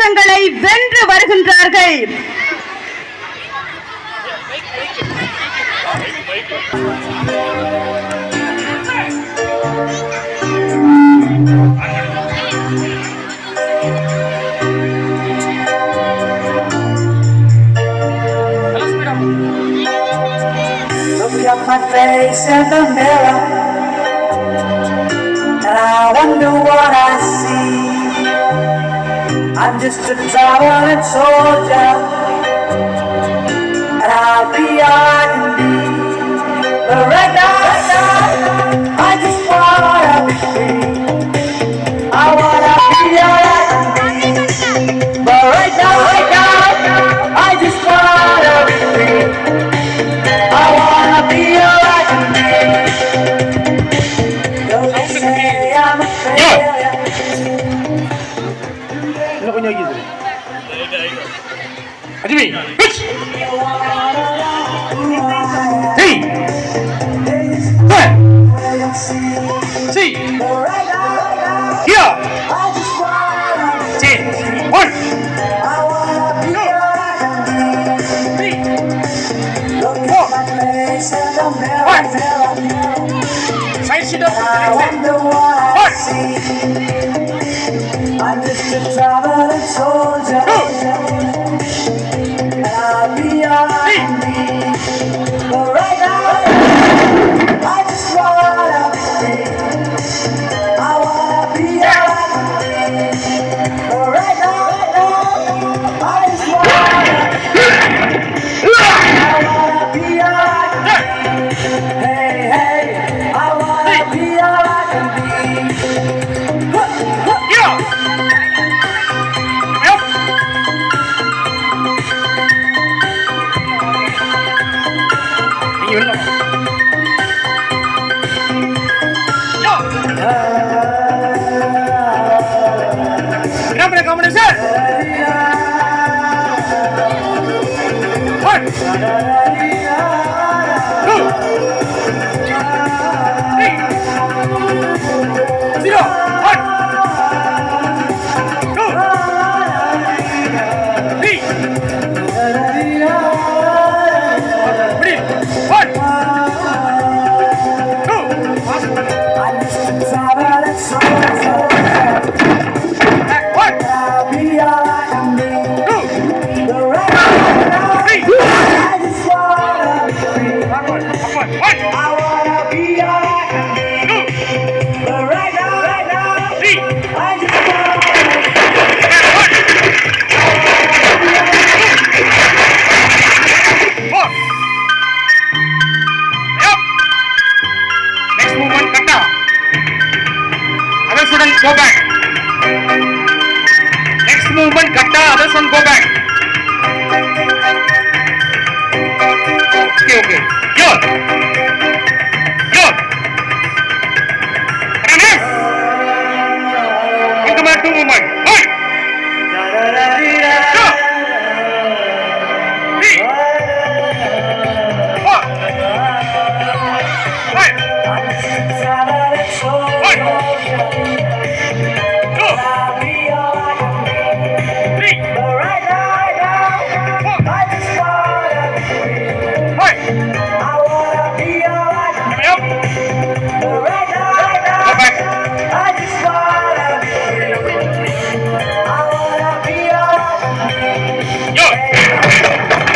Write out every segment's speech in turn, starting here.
பதக்கங்களை வென்று வருகின்றார்கள். Look at my face in the mirror, and I wonder what I see. I'm just a traveling soldier, and I'll be on me. But right now, I just wanna be free. I wanna be on me. But right now, I just wanna be free. I wanna be alright with me. Though they say I'm a failure. Ano ko niya gitu? Ajmi, pitch. Hey, hey, see, here, see, one, three, four, five, side sit up, one, I'm just a traveling soldier, and I'll be on me. But right now, I just wanna be free. I wanna be alright. But right now, I just wanna be alright. Hey, hey, I wanna be alright with me. here. Up. Yun lang. Yo. Kenapa nak kamu dasar? One, two, three, zero, one, two, three, three, one, two, I'm just a traveling soldier, back, one, I'll be alright with me. two, But right now, three, I just wanna be free. backward, one, I wanna be alright with me. two, But right now, three, I just wanna be back, one, four, up. Next movement, kata. Other student go back. Next movement, kata. Others one go back. Okay. Your. Running. Welcome back to movement. One, two, three, four, five, traveling soldier, two, I'll be alright with me. three, But right now, four, I just wanna be free. five. I wanna be alright. Coming up. But right now, Go back. I just wanna be free. I wanna be alright. Your.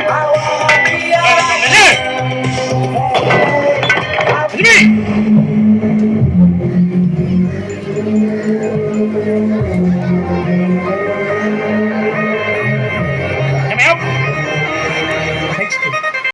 I wanna be alright. Ajmi. Coming up.